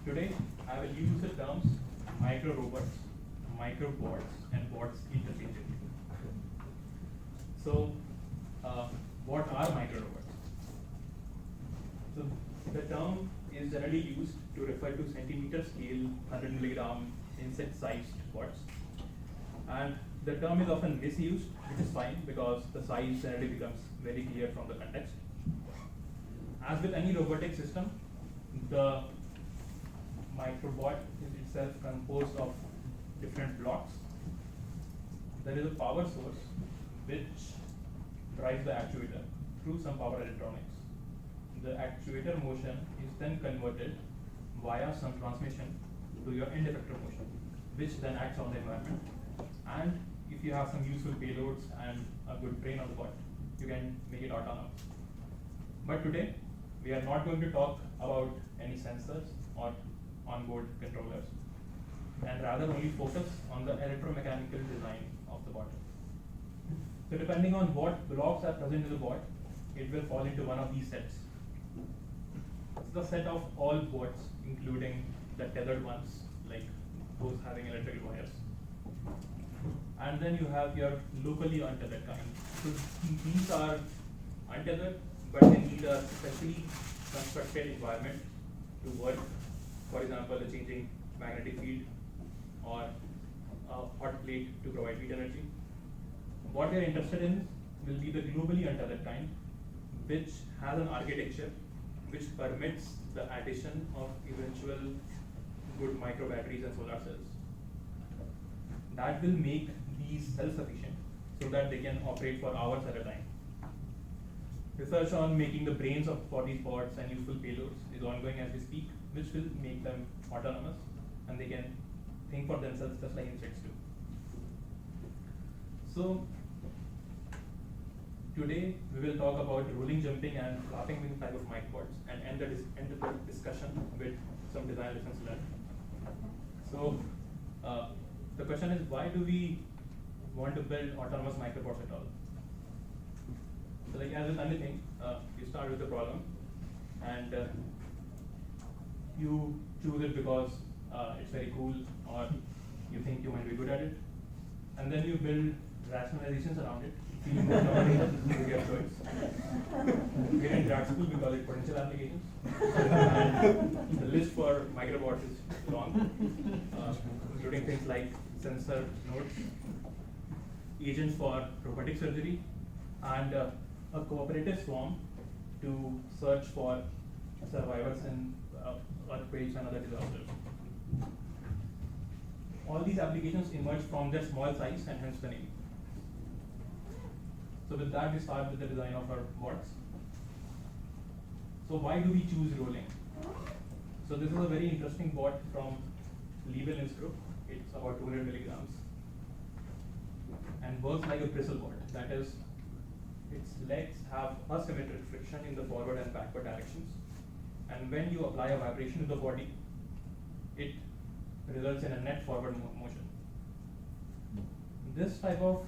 Today, I will use the terms micro robots, micro bots, and bots interchangeably. So, what are micro robots? So, the term is generally used to refer to centimeter scale, 100 milligram insect-sized bots. And the term is often misused, which is fine because the size generally becomes very clear from the context. As with any robotic system, the microbot is itself composed of different blocks. There is a power source which drives the actuator through some power electronics. The actuator motion is then converted via some transmission to your end effector motion, which then acts on the environment. And if you have some useful payloads and a good brain on the bot, you can make it autonomous. But today, we are not going to talk about any sensors or onboard controllers, and rather only focus on the electromechanical design of the bot. So depending on what blocks are present in the bot, it will fall into one of these sets. It's the set of all bots, including the tethered ones, like those having electrical wires. And then you have your locally untethered kind. So these are untethered, but they need a specially constructed environment to work. For example, a changing magnetic field or a hot plate to provide heat energy. What we are interested in will be the globally untethered kind, which has an architecture which permits the addition of eventual good micro batteries and solar cells. That will make these self-sufficient so that they can operate for hours at a time. Research on making the brains for these bots and useful payloads is ongoing as we speak, which will make them autonomous and they can think for themselves just like insects do. So, today we will talk about rolling, jumping, and flapping wing type of microbots and end the discussion with some design lessons learned. So, the question is, why do we want to build autonomous microbots at all? So, like as with anything, you start with a problem, and you choose it because it's very cool, or you think you might be good at it, and then you build rationalizations around it, feeling more confident with your choice. We're in grad school because it's potential applications, and the list for microbots is long, including things like sensor nodes, agents for robotic surgery, and a cooperative swarm to search for survivors in earthquakes and other disasters. All these applications emerge from their small size and hence the name. So with that, we start with the design of our bots. So why do we choose rolling? So this is a very interesting bot from Liebel group. It's about 200 milligrams and works like a bristle bot. That is, its legs have asymmetric friction in the forward and backward directions. And when you apply a vibration to the body, it results in a net forward motion. This type of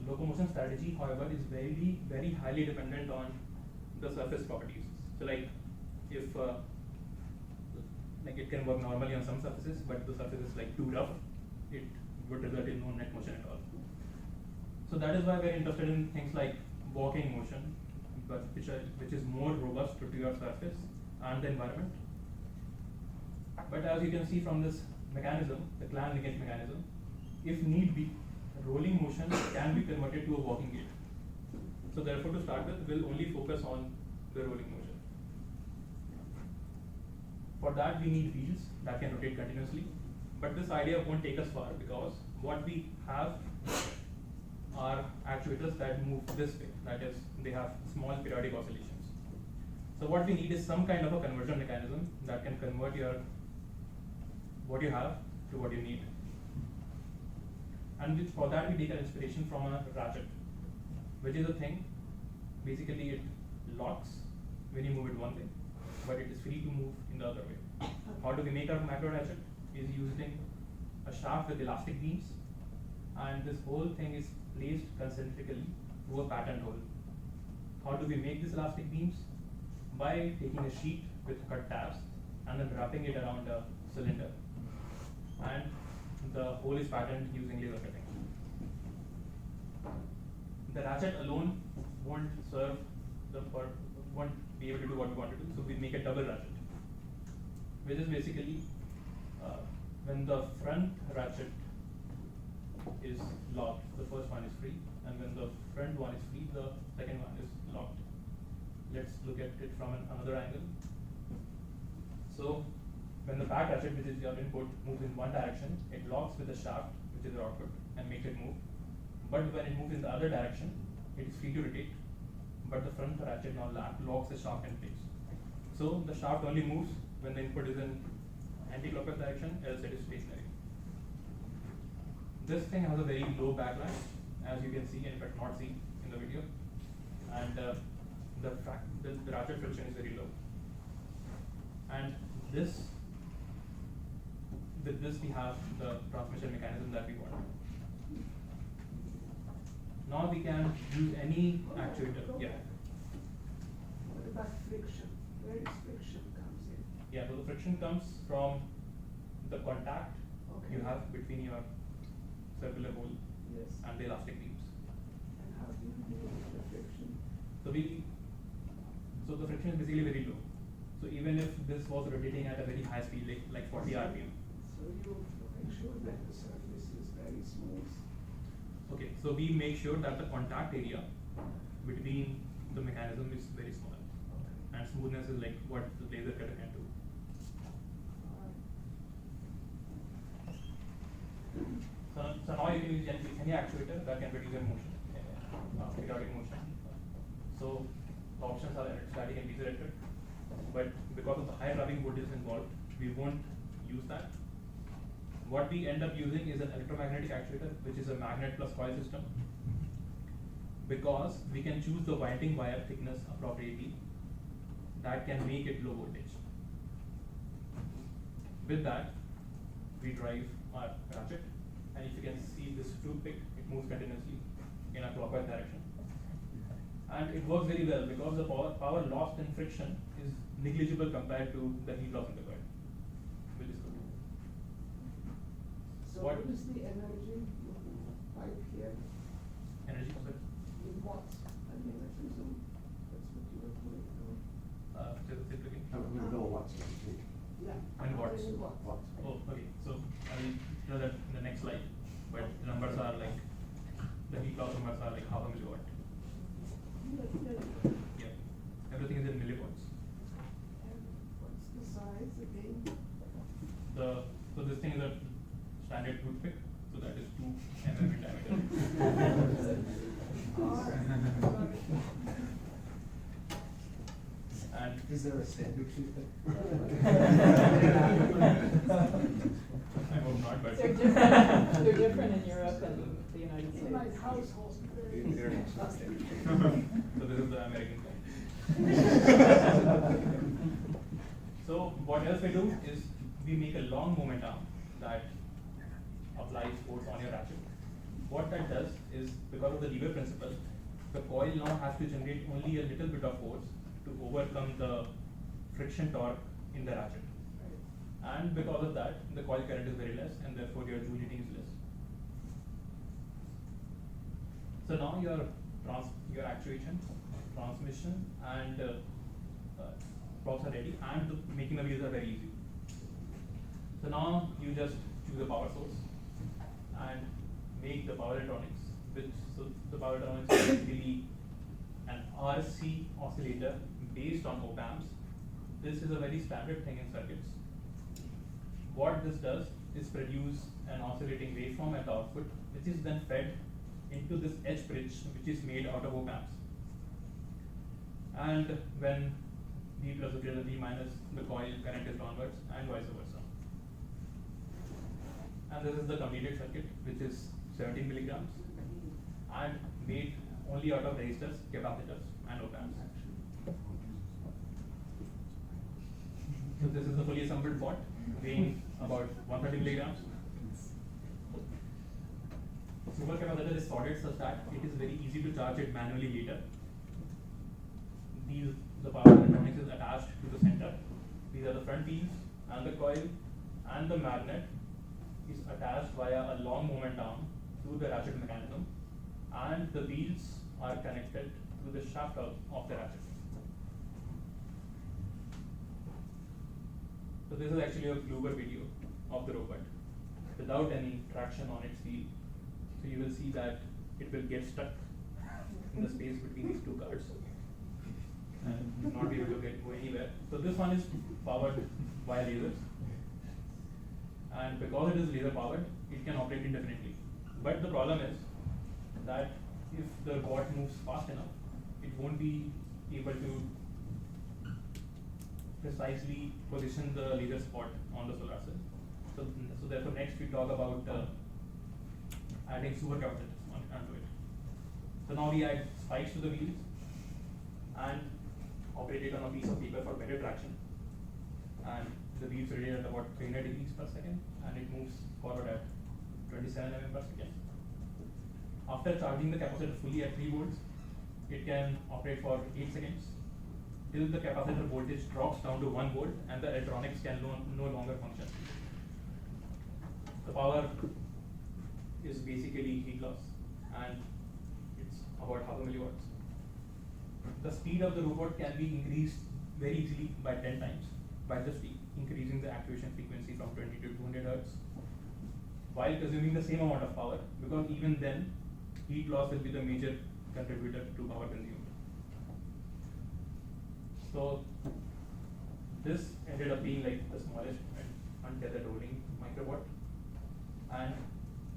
locomotion strategy, however, is very, very highly dependent on the surface properties. So like if like it can work normally on some surfaces, but the surface is like too rough, it would result in no net motion at all. So that is why we're interested in things like walking motion, but which is more robust to your surface and the environment. But as you can see from this mechanism, the Clan linkage mechanism, if need be, rolling motion can be converted to a walking gait. So therefore, to start with, we'll only focus on the rolling motion. For that, we need wheels that can rotate continuously. But this idea won't take us far because what we have are actuators that move this way. That is, they have small periodic oscillations. So what we need is some kind of a conversion mechanism that can convert what you have to what you need. And for that, we take an inspiration from a ratchet, which is a thing. Basically, it locks when you move it one way, but it is free to move in the other way. How do we make our macro ratchet? Is using a shaft with elastic beams, and this whole thing is placed concentrically through a patterned hole. How do we make these elastic beams? By taking a sheet with cut tabs and then wrapping it around a cylinder, and the hole is patterned using laser cutting. The ratchet alone won't serve won't be able to do what we want to do, so we make a double ratchet, which is basically when the front ratchet is locked, the first one is free, and when the front one is free, the second one is locked. Let's look at it from another angle. So when the back ratchet, which is your input, moves in one direction, it locks with the shaft, which is your output, and makes it move. But when it moves in the other direction, it is free to rotate, but the front ratchet now locks the shaft in place. So the shaft only moves when the input is in anti-clockwise direction, else it is stationary. This thing has a very low backlash, as you can see, and in fact not see in the video, and the ratchet friction is very low. And with this we have the transmission mechanism that we want. Now we can use any actuator. Yeah. What about friction? Where is friction comes in? Yeah, so the friction comes from the contact Okay. you have between your circular hole Yes. and the elastic beams. And how do you deal with the friction? So the friction is basically very low. So even if this was rotating at a very high speed, like 40 RPM. So you make sure that the surface is very smooth. Okay, so we make sure that the contact area between the mechanism is very small, Okay. and smoothness is like what the laser cutter can do. Alright. So now you can use any actuator that can produce a motion, periodic motion. So the options are electrostatic and piezoelectric, but because of the high driving voltage involved, we won't use that. What we end up using is an electromagnetic actuator, which is a magnet plus coil system, because we can choose the winding wire thickness appropriately that can make it low voltage. With that, we drive our ratchet, and if you can see this toothpick, it moves continuously in a clockwise direction. And it works very well because the power lost in friction is negligible compared to the heat loss in the coil, which is good. So What- what is the energy pipe here? Energy concept, In watts? I mean, I presume that's what you were doing, no? just a second. Milliwatts. Yeah. And watts. In watts. Watts. Oh, okay, so I will show that in the next slide, but the numbers are like, the heat loss numbers are like half a milliwatt. Yeah, everything is in milliwatts. And what's the size again? So this thing is a standard toothpick, so that is 2 mm in diameter. And Is there a standard toothpick? I hope not, but. They're different, they're different in Europe and the United In States. my household, very. International standard. So this is the American kind. So what else we do is we make a long moment arm that applies force on your ratchet. What that does is, because of the lever principle, the coil now has to generate only a little bit of force to overcome the friction torque in the ratchet. And because of that, the coil current is very less, and therefore your joule heating is less. So now your actuation, transmission, and props are ready, and making the wheels are very easy. So now you just choose a power source and make the power electronics, so the power electronics is basically an RC oscillator based on op amps. This is a very standard thing in circuits. What this does is produce an oscillating waveform at the output, which is then fed into this H bridge, which is made out of op amps. And when V plus is greater than V minus, the coil current is downwards, and vice versa. And this is the completed circuit, which is 17 milligrams, and made only out of resistors, capacitors, and op amps. So this is the fully assembled pot, weighing about 130 milligrams. Supercapacitor is soldered such that it is very easy to charge it manually later. The power electronics is attached to the center. These are the front pins, and the coil and the magnet is attached via a long moment arm to the ratchet mechanism, and the wheels are connected to the shaft of the ratchet. So this is actually a blooper video of the robot without any traction on its wheel. So you will see that it will get stuck in the space between these two cars and not be able to go anywhere. So this one is powered by lasers, and because it is laser powered, it can operate indefinitely. But the problem is that if the bot moves fast enough, it won't be able to precisely position the laser spot on the solar cell. So therefore next we talk about adding supercapacitors onto it. So now we add spikes to the wheels and operate it on a piece of paper for better traction. And the wheels rotate at about 300 degrees per second, and it moves forward at 27 mm per second. After charging the capacitor fully at 3 volts, it can operate for 8 seconds till the capacitor voltage drops down to 1 volt and the electronics can no longer function. The power is basically heat loss, and it's about half a milliwatts. The speed of the robot can be increased very easily by 10 times by just increasing the actuation frequency from 20 to 200 Hz, while consuming the same amount of power, because even then heat loss will be the major contributor to power consumed. So this ended up being like the smallest and untethered rolling microbot, and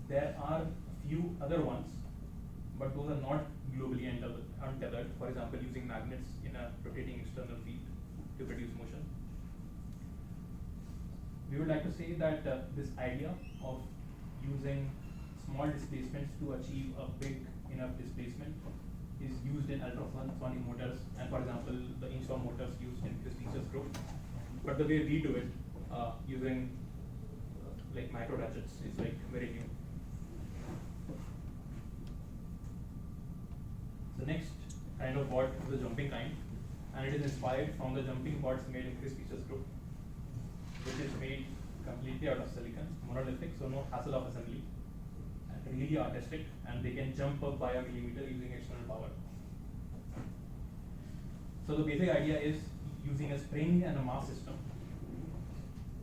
there are few other ones, but those are not globally untethered. For example, using magnets in a rotating external field to produce motion. We would like to say that this idea of using small displacements to achieve a big enough displacement is used in ultrasonic motors, and for example the Inchworm motors used in Chris Beecher's group. But the way we do it using like micro ratchets is like very new. The next kind of bot is the jumping kind, and it is inspired from the jumping bots made in Chris Beecher's group, which is made completely out of silicon, monolithic, so no hassle of assembly, and really artistic, and they can jump up by a millimeter using external power. So the basic idea is using a spring and a mass system.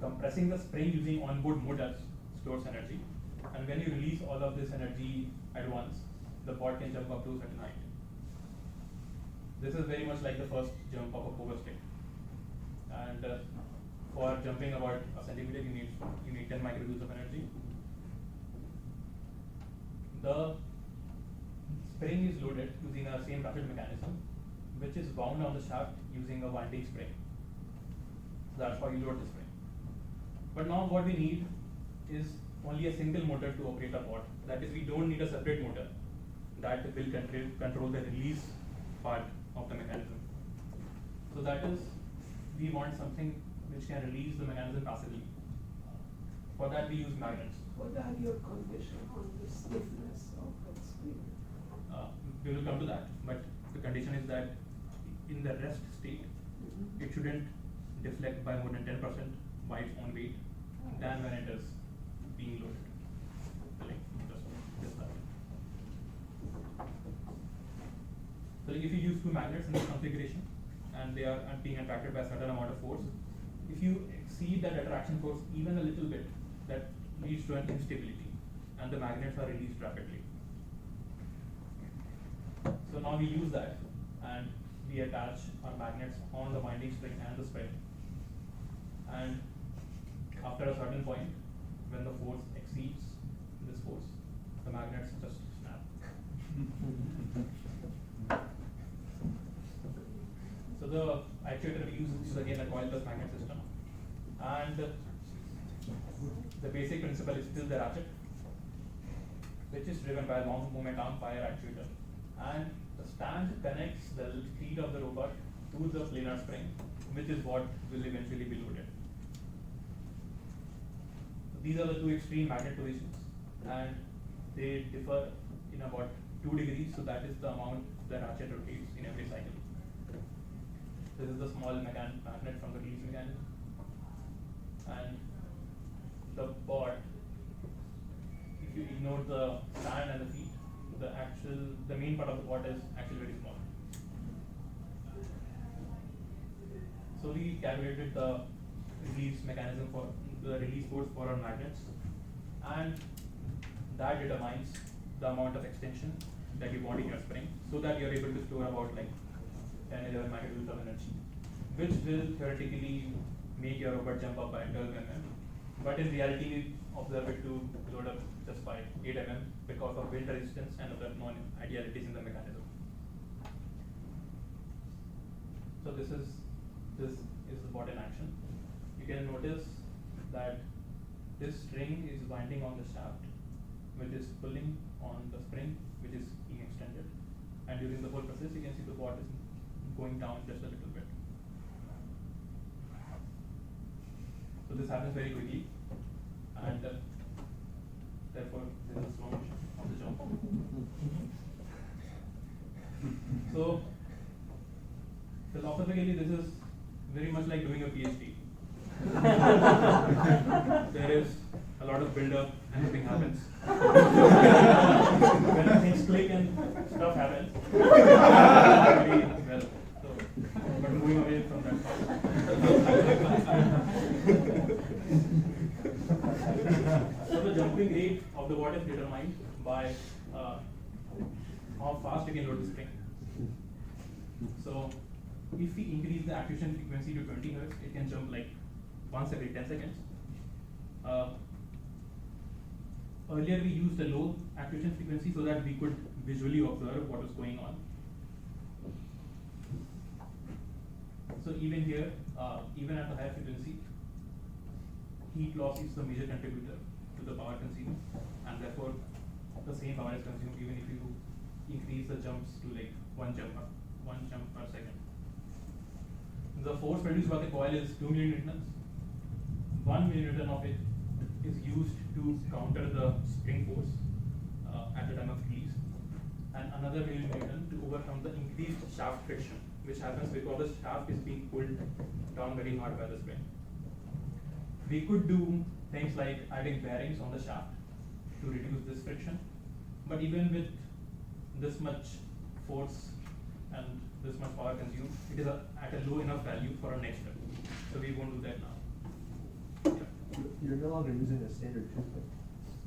Compressing the spring using onboard motors stores energy, and when you release all of this energy at once, the bot can jump up to a certain height. This is very much like the first jump of a pogo stick, and for jumping about a centimeter, you need 10 microjoules of energy. The spring is loaded using a same ratchet mechanism, which is wound on the shaft using a winding spring. So that's how you load the spring. But now what we need is only a single motor to operate a bot. That is, we don't need a separate motor that will control the release part of the mechanism. So that is, we want something which can release the mechanism passively. For that we use magnets. What are your conditions on the stiffness of that spring? We will come to that, but the condition is that in the rest state, it shouldn't deflect by more than 10% by its own weight than when it is being loaded. Like just that. So if you use two magnets in this configuration and they are being attracted by a certain amount of force, if you exceed that attraction force even a little bit, that leads to an instability, and the magnets are released rapidly. So now we use that, and we attach our magnets on the winding spring and the spring, and after a certain point, when the force exceeds this force, the magnets just snap. So the actuator we use is again a coil plus magnet system, and the basic principle is still the ratchet, which is driven by a long moment arm fire actuator, and the stand connects the feet of the robot to the planar spring, which is what will eventually be loaded. These are the two extreme magnet positions, and they differ in about 2 degrees, so that is the amount the ratchet rotates in every cycle. This is the small magnet from the release mechanism. and the bot, if you ignore the stand and the feet, the main part of the bot is actually very small. So we calculated the release mechanism for the release force for our magnets, and that determines the amount of extension that you want in your spring, so that you're able to store about like 10-11 megajoules of energy, which will theoretically make your robot jump up by 12 mm. But in reality, we observe it to load up just by 8 mm because of wind resistance and other non-idealities in the mechanism. So this is the bot in action. You can notice that this string is binding on the shaft, which is pulling on the spring, which is being extended. And during the whole process, you can see the bot is going down just a little bit. So this happens very quickly, and therefore there is a slow motion of the jump. So philosophically, this is very much like doing a PhD. There is a lot of build-up and nothing happens. When things click and stuff happens, really well. So, but moving away from that. So the jumping rate of the bot is determined by how fast you can load the spring. So if we increase the activation frequency to 20 Hz, it can jump like once every 10 seconds. Earlier we used a low activation frequency so that we could visually observe what was going on. So even here, even at the higher frequency, heat loss is the major contributor to the power consumed, and therefore the same power is consumed even if you increase the jumps to like one jump per second. The force produced by the coil is 2 milliNewtons. 1 milliNewton of it is used to counter the spring force at the time of release, and another milliNewton to overcome the increased shaft friction, which happens because the shaft is being pulled down very hard by the spring. We could do things like adding bearings on the shaft to reduce this friction, but even with this much force and this much power consumed, it is at a low enough value for our next step. So we won't do that now. You're no longer using a standard toothpick.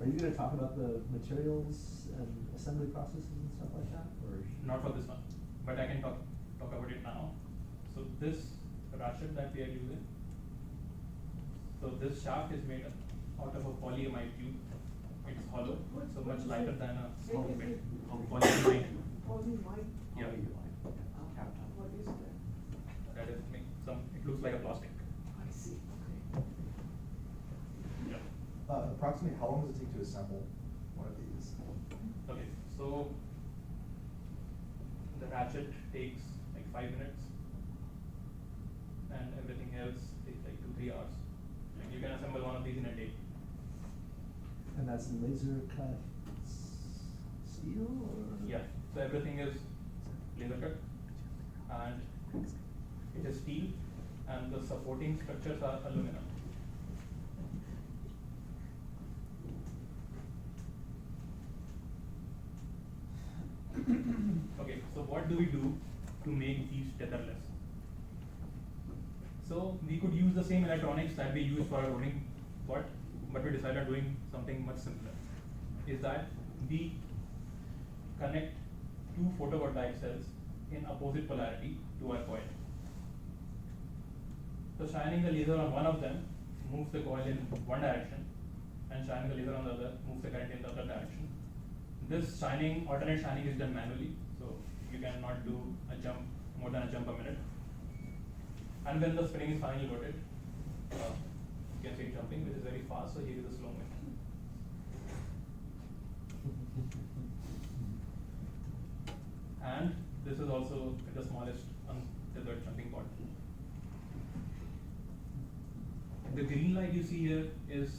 Are you going to talk about the materials and assembly processes and stuff like that, or? Not for this one, but I can talk about it now. So this ratchet that we are using, so this shaft is made out of a polyamide tube. It's hollow, so much lighter than a small bit. Polyamide. Polymide. Yeah. What is that? That is it looks like a plastic. I see, okay. Yeah. Approximately how long does it take to assemble one of these? Okay, so the ratchet takes like 5 minutes, and everything else takes like 2-3 hours. And you can assemble one of these in a day. And that's laser cut steel, or? Yeah, so everything is laser cut, and it is steel, and the supporting structures are aluminum. Okay, so what do we do to make these tetherless? So we could use the same electronics that we use for our rolling bot, but we decided on doing something much simpler. Is that we connect 2 photovoltaic cells in opposite polarity to our coil. So shining the laser on one of them moves the coil in one direction, and shining the laser on the other moves the current in the other direction. This alternate shining is done manually, so you cannot do more than a jump a minute. And when the spring is finally loaded, you can see it jumping, which is very fast, so here is the slow motion. And this is also the smallest untethered jumping bot. The green light you see here is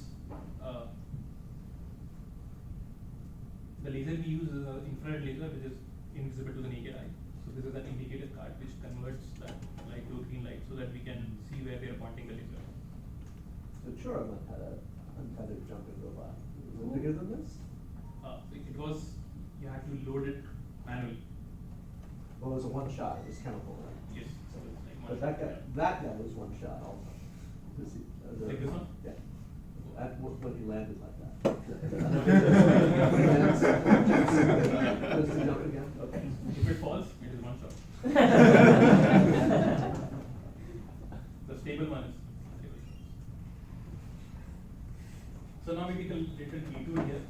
the laser we use is an infrared laser, which is invisible to the naked eye. So this is an indicator card which converts that light to a green light so that we can see where we are pointing the laser. the Churaman had a untethered jumping robot. Was it bigger than this? It was, you had to load it manually. Well, it was a one shot, it was chemical, right? Yes, so it's like But much- that guy was one shot also. Was he- Like this one? Yeah. When he landed like that. Does he jump again? Okay. If it falls, it is one shot. The stable one is stable. So now we take a little detour here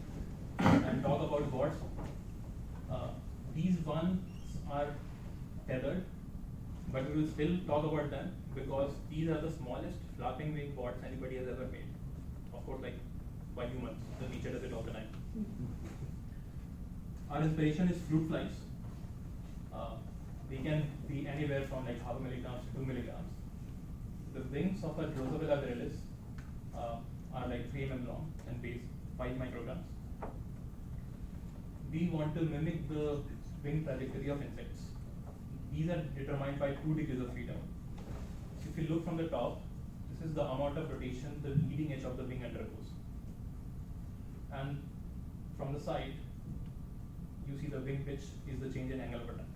and talk about bots. These ones are tethered, but we will still talk about them because these are the smallest flapping wing bots anybody has ever made. Of course, like by humans, the nature does it all the time. Our inspiration is fruit flies. They can be anywhere from like 0.5 milligrams to 2 milligrams. The wings of a Drosophila virilis are like 3 mm long and weighs 5 micrograms. We want to mimic the wing trajectory of insects. These are determined by 2 degrees of freedom. So if you look from the top, this is the amount of rotation the leading edge of the wing undergoes. And from the side, you see the wing pitch is the change in angle of attack.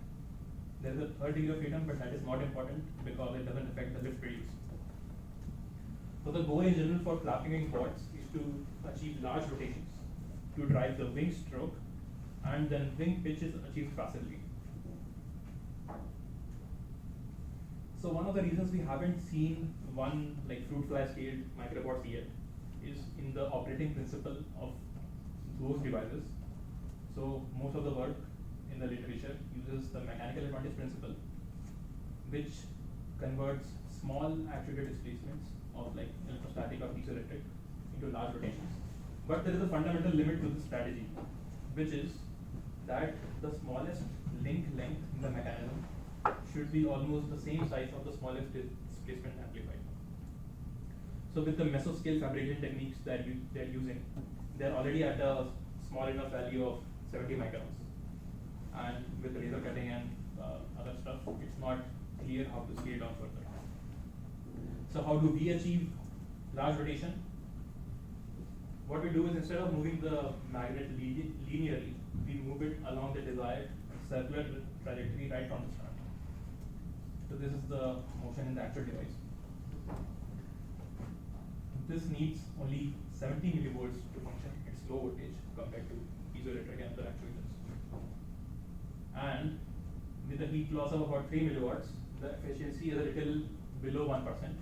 There is a 3rd degree of freedom, but that is not important because it doesn't affect the lift produced. So the goal in general for flapping wing bots is to achieve large rotations to drive the wing stroke, and then wing pitch is achieved passively. So one of the reasons we haven't seen one like fruit fly scaled microbots yet is in the operating principle of those devices. So most of the work in the literature uses the mechanical advantage principle, which converts small actuated displacements of like electrostatic or piezoelectric into large rotations. But there is a fundamental limit to this strategy, which is that the smallest link length in the mechanism should be almost the same size of the smallest displacement amplified. So with the mesoscale fabrication techniques that they're using, they're already at a small enough value of 70 microns. And with laser cutting and other stuff, it's not clear how to scale down further. So how do we achieve large rotation? What we do is instead of moving the magnet linearly, we move it along the desired circular trajectory right from the start. So this is the motion in the actual device. This needs only 70 millivolts to function. It's low voltage compared to piezoelectric and other actuators. And with a heat loss of about 3 milliwatts, the efficiency is a little below 1%.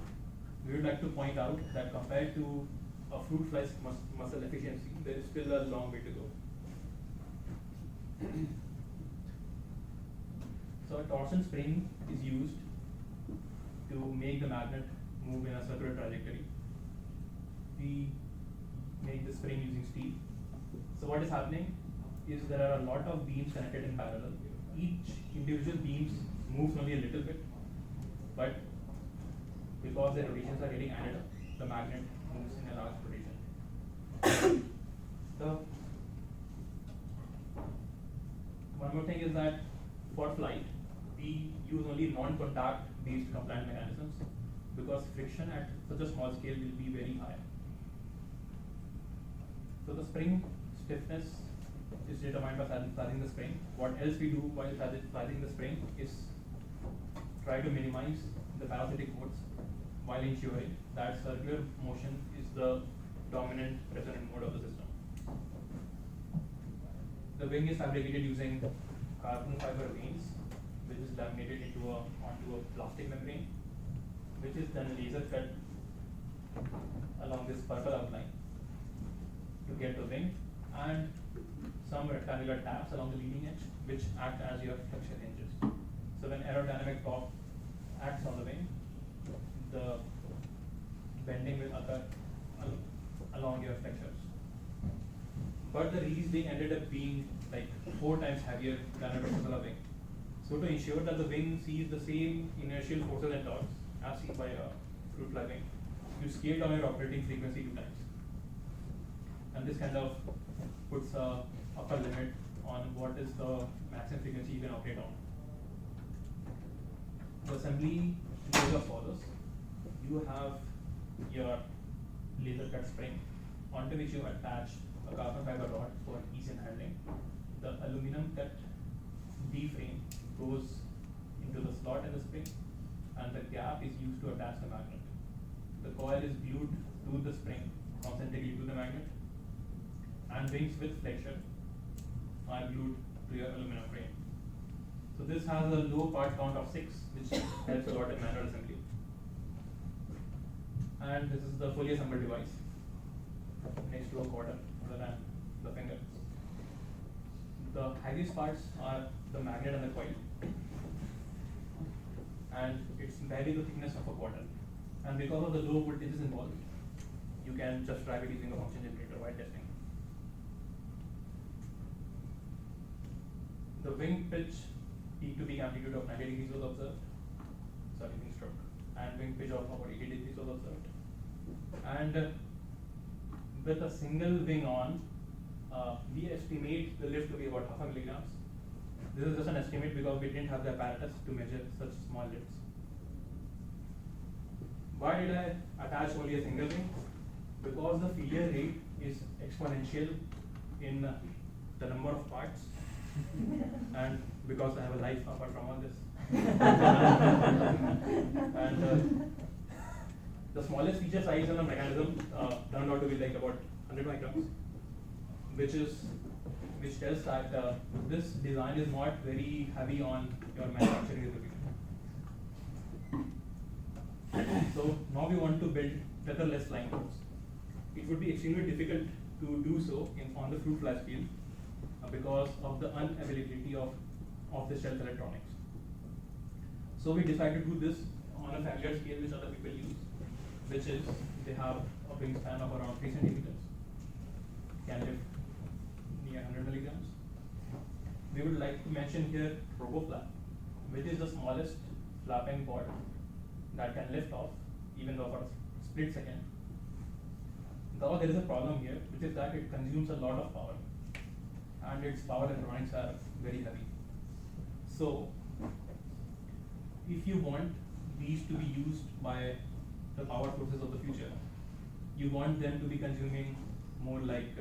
We would like to point out that compared to a fruit fly's muscle efficiency, there is still a long way to go. So a torsion spring is used to make the magnet move in a circular trajectory. We make the spring using steel. So what is happening is there are a lot of beams connected in parallel. Each individual beams moves only a little bit, but because the rotations are getting added up, the magnet moves in a large rotation. So one more thing is that for flight, we use only non-contact based compliant mechanisms because friction at such a small scale will be very high. So the spring stiffness is determined by sizing the spring. What else we do while sizing the spring is try to minimize the parasitic modes while ensuring that circular motion is the dominant resonant mode of the system. The wing is fabricated using carbon fiber vanes, which is laminated onto a plastic membrane, which is then laser cut along this purple outline to get the wing, and some rectangular tabs along the leading edge, which act as your flexion hinges. So when aerodynamic torque acts on the wing, the bending will occur along your flexures. But the release wing ended up being like 4 times heavier than a typical wing. So to ensure that the wing sees the same inertial forces and torques as seen by a fruit fly wing, you scale down your operating frequency 2 times. And this kind of puts a upper limit on what is the maximum frequency you can operate on. The assembly goes as follows. You have your laser cut spring onto which you attach a carbon fiber rod for ease in handling. The aluminum cut D frame goes into the slot in the spring, and the gap is used to attach the magnet. The coil is glued to the spring, concentrically to the magnet, and wings with flexure are glued to your aluminum frame. So this has a low part count of 6, which helps a lot in manual assembly. And this is the fully assembled device next to a quarter other than the finger. The heaviest parts are the magnet and the coil, and it's barely the thickness of a quarter. And because of the low voltages involved, you can just drive it using a function generator while testing. The wing pitch peak to peak amplitude of 90 degrees was observed, sorry, wing stroke, and wing pitch of about 80 degrees was observed. And with a single wing on, we estimate the lift to be about 0.5 milligrams. This is just an estimate because we didn't have the apparatus to measure such small lifts. Why did I attach only a single wing? Because the failure rate is exponential in the number of parts, and because I have a life apart from all this. And the smallest feature size in the mechanism turned out to be like about 100 microns, which tells that this design is not very heavy on your manufacturing equipment. So now we want to build tetherless flying boats. It would be extremely difficult to do so on the fruit fly field because of the unavailability of the stealth electronics. So we decided to do this on a familiar scale which other people use, which is they have a wingspan of around 3 centimeters, can lift near 100 milligrams. We would like to mention here RoboFlap, which is the smallest flapping pod that can lift off even though for a split second. Though there is a problem here, which is that it consumes a lot of power, and its power electronics are very heavy. So if you want these to be used by the power sources of the future, you want them to be consuming more like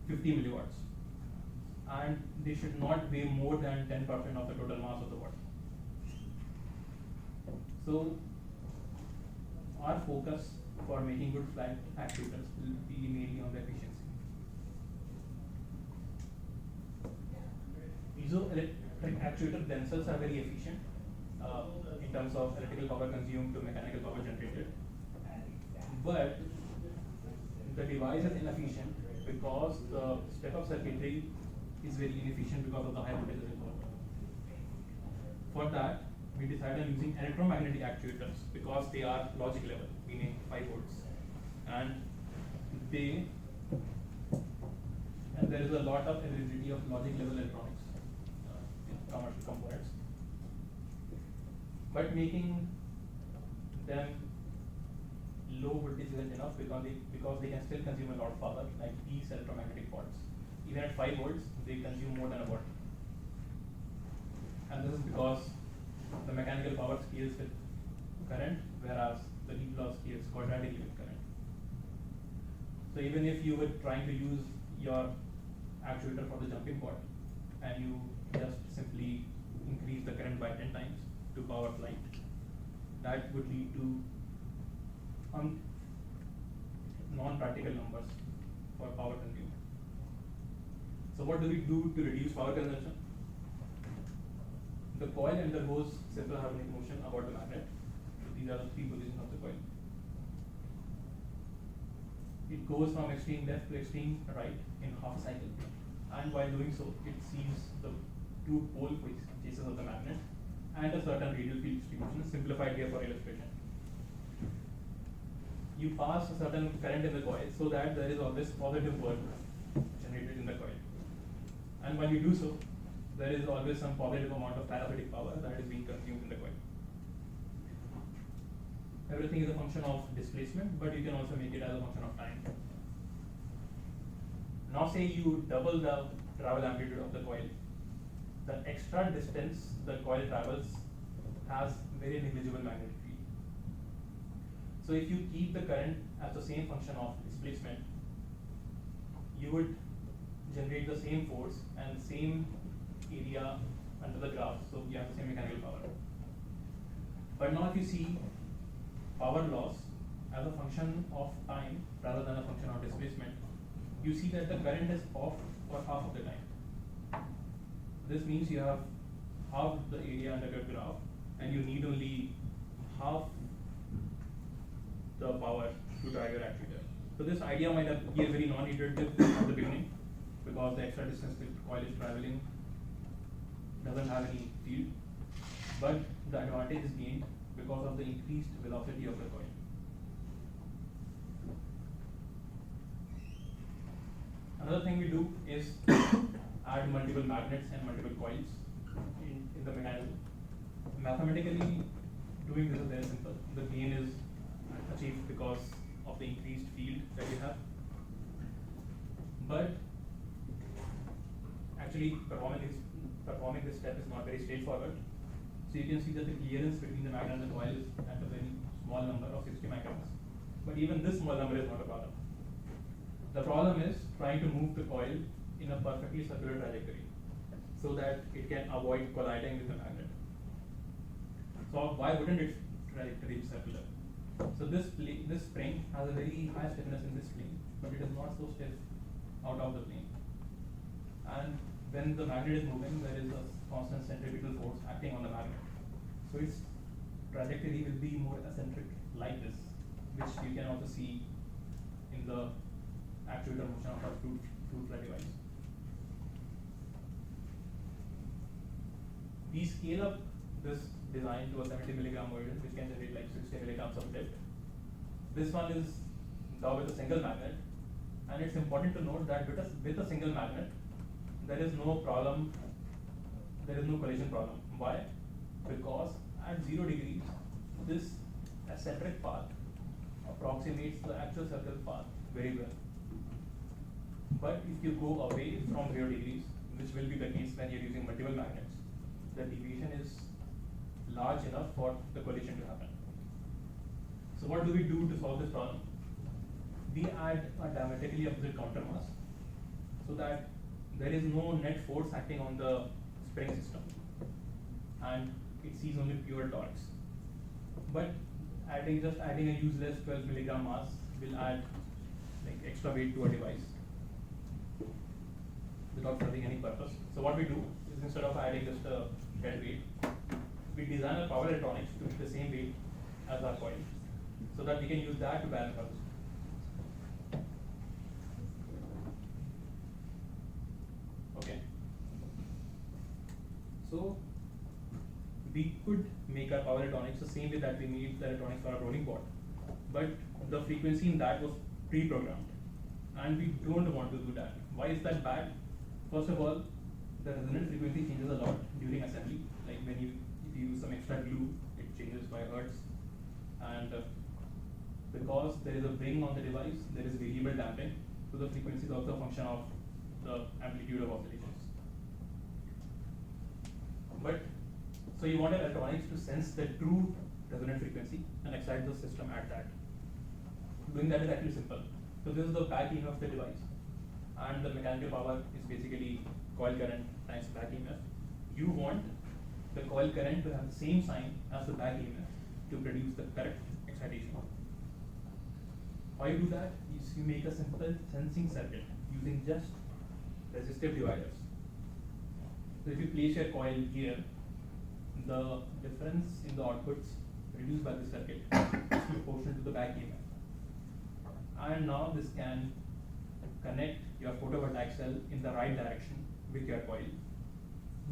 50 milliwatts, and they should not weigh more than 10% of the total mass of the watt. So our focus for making good flight actuators will be mainly on the efficiency. Piezoelectric actuators themselves are very efficient in terms of electrical power consumed to mechanical power generated, but the device is inefficient because the step-up circuitry is very inefficient because of the high voltages involved. For that, we decided on using electromagnetic actuators because they are logic level, meaning 5 volts, and there is a lot of availability of logic level electronics in commercial components. But making them low voltage isn't enough because they can still consume a lot of power, like these electromagnetic pods. Even at 5 volts, they consume more than a watt. And this is because the mechanical power scales with current, whereas the heat loss scales quadratically with current. So even if you were trying to use your actuator for the jumping pod, and you just simply increase the current by 10 times to power flight, that would lead to non-practical numbers for power consumed. So what do we do to reduce power consumption? The coil undergoes simple harmonic motion about the magnet. So these are the 3 positions of the coil. It goes from extreme left to extreme right in half cycle, and while doing so, it sees the 2 pole faces of the magnet and a certain radial field distribution, simplified here for illustration. You pass a certain current in the coil so that there is always positive work generated in the coil, and when you do so, there is always some positive amount of parasitic power that is being consumed in the coil. Everything is a function of displacement, but you can also make it as a function of time. Now say you double the travel amplitude of the coil. The extra distance the coil travels has very negligible magnetic field. So if you keep the current as the same function of displacement, you would generate the same force and same area under the graph, so you have the same mechanical power. But now if you see power loss as a function of time rather than a function of displacement, you see that the current is off for half of the time. This means you have half the area under your graph and you need only half the power to drive your actuator. So this idea might be a very non-iterative at the beginning because the extra distance the coil is traveling doesn't have any field, but the advantage is gained because of the increased velocity of the coil. Another thing we do is add multiple magnets and multiple coils in the mechanism. Mathematically, doing this is very simple. The gain is achieved because of the increased field that you have. But actually performing this step is not very straightforward. So you can see that the clearance between the magnet and the coil is at a very small number of 60 microns. But even this small number is not a problem. The problem is trying to move the coil in a perfectly circular trajectory so that it can avoid colliding with the magnet. So why wouldn't its trajectory be circular? So this spring has a very high stiffness in this plane, but it is not so stiff out of the plane. And when the magnet is moving, there is a constant centripetal force acting on the magnet. So its trajectory will be more eccentric like this, which you can also see in the actuator motion of our fruit fly device. We scale up this design to a 70 milligram version, which can generate like 60 milligrams of lift. This one is now with a single magnet, and it's important to note that with a single magnet, there is no problem, there is no collision problem. Why? Because at 0 degrees, this eccentric path approximates the actual circle path very well. But if you go away from 0 degrees, which will be the case when you're using multiple magnets, the deviation is large enough for the collision to happen. So what do we do to solve this problem? We add a diametrically opposite countermass so that there is no net force acting on the spring system and it sees only pure torques. But just adding a useless 12 milligram mass will add like extra weight to a device without serving any purpose. So what we do is instead of adding just a dead weight, we design our power electronics to be the same weight as our coil so that we can use that to balance our system. Okay. So we could make our power electronics the same way that we made the electronics for our rolling pot, but the frequency in that was pre-programmed, and we don't want to do that. Why is that bad? First of all, the resonant frequency changes a lot during assembly. Like if you use some extra glue, it changes by hertz, and because there is a ring on the device, there is variable damping, so the frequency is also a function of the amplitude of oscillations. But so you want electronics to sense the true resonant frequency and excite the system at that. Doing that is actually simple. So this is the back EMF of the device, and the mechanical power is basically coil current times back EMF. You want the coil current to have the same sign as the back EMF to produce the correct excitation. How you do that is you make a simple sensing circuit using just resistive dividers. So if you place your coil here, the difference in the outputs produced by the circuit is proportional to the back EMF. And now this can connect your photovoltaic cell in the right direction with your coil.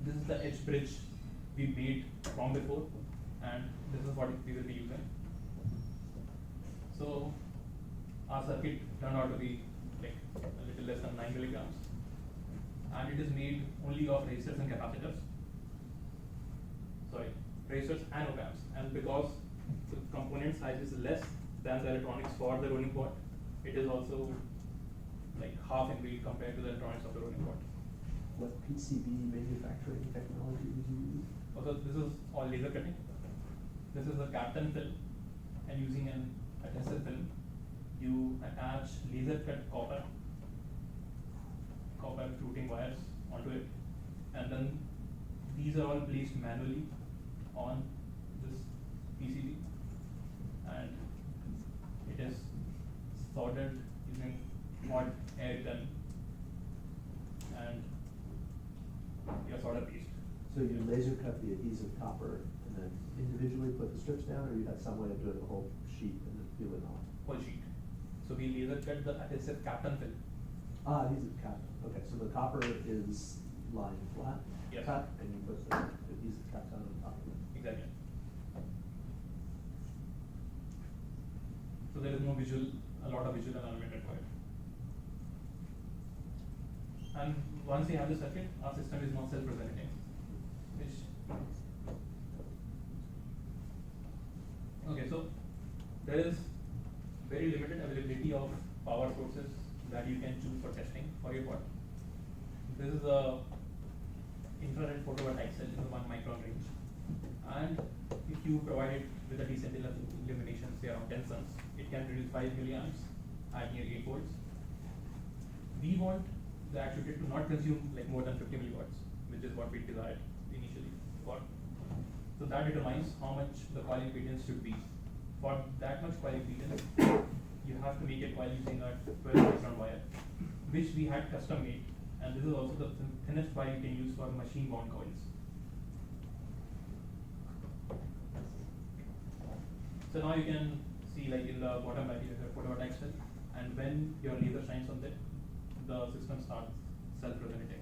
This is the edge bridge we made from before, and this is what we will be using. So our circuit turned out to be like a little less than 9 milligrams, and it is made only of resistors and capacitors. Sorry, resistors and op-amps. And because the component size is less than the electronics for the rolling pot, it is also like half in weight compared to the electronics of the rolling pot. What PCB manufacturing technology did you use? Also, this is all laser cutting. This is a Kapton film, and using an adhesive film, you attach laser cut copper fluting wires onto it, and then these are all placed manually on this PCB, and it is soldered using hot air gun and your solder paste. So you laser cut the adhesive copper and then individually put the strips down, or you had some way of doing the whole sheet and then peel it off? Whole sheet. So we laser cut the adhesive Kapton film. Ah, adhesive cap, okay, so the copper is lying flat? Yes. Cut, and you put the adhesive cap on top of it? Exactly. So there is no a lot of visual element required. And once we have the circuit, our system is now self-resonating, which, okay, so there is very limited availability of power sources that you can choose for testing for your board. This is a infrared photovoltaic cell in the 1 micron range, and if you provide it with a decent illumination, say around 10 suns, it can produce 5 milliamps at near 8 volts. We want the actuator to not consume like more than 50 milliwatts, which is what we desired initially for. So that determines how much the coil impedance should be. For that much coil impedance, you have to make it while using a 12 micron wire, which we had custom made, and this is also the thinnest wire you can use for machine wound coils. So now you can see, like in the bottom right, you have photovoltaic cell, and when your laser shines on it, the system starts self-resonating.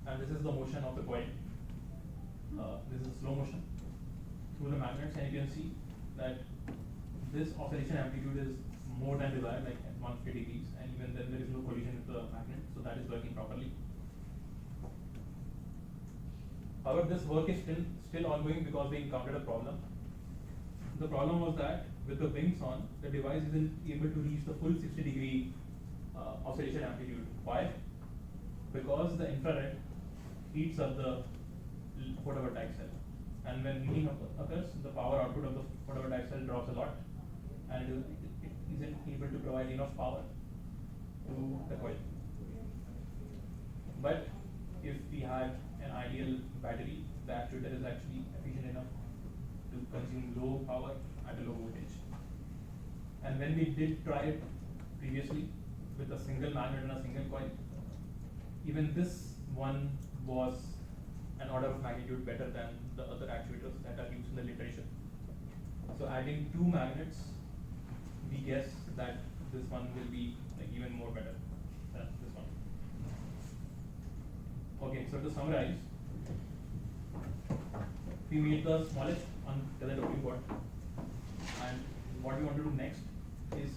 And this is the motion of the coil. This is slow motion through the magnets, and you can see that this oscillation amplitude is more than desired, like at 150 degrees, and even then there is no collision with the magnet, so that is working properly. However, this work is still ongoing because we encountered a problem. The problem was that with the wings on, the device isn't able to reach the full 60-degree oscillation amplitude. Why? Because the infrared heats up the photovoltaic cell, and when heating occurs, the power output of the photovoltaic cell drops a lot, and it isn't able to provide enough power to the coil. But if we had an ideal battery, the actuator is actually efficient enough to consume low power at a low voltage. And when we did try it previously with a single magnet and a single coil, even this one was an order of magnitude better than the other actuators that are used in the literature. So adding 2 magnets, we guess that this one will be like even more better than this one. Okay, so to summarize, we made the smallest untethered doping board, and what we want to do next is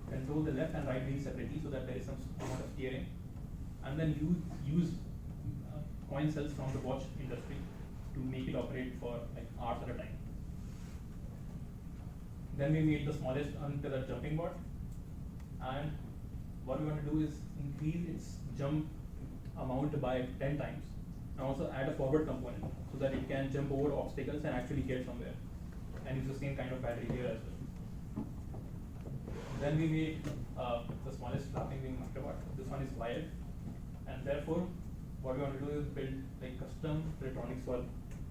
control the left and right wheel separately so that there is some amount of steering, and then use coin cells from the watch industry to make it operate for like hours at a time. Then we made the smallest untethered jumping board, and what we want to do is increase its jump amount by 10 times, and also add a forward component so that it can jump over obstacles and actually get somewhere, and use the same kind of battery here as well. Then we made the smallest flapping wing afterward. This one is wired, and therefore what we want to do is build like custom electronics for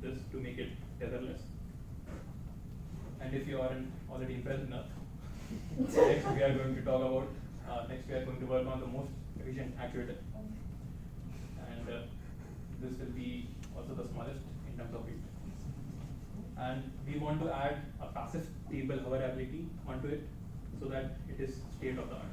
this to make it tetherless. And if you aren't already impressed enough, next we are going to talk about, next we are going to work on the most efficient actuator. And this will be also the smallest in terms of weight. And we want to add a passive stable hoverability onto it so that it is state of the art.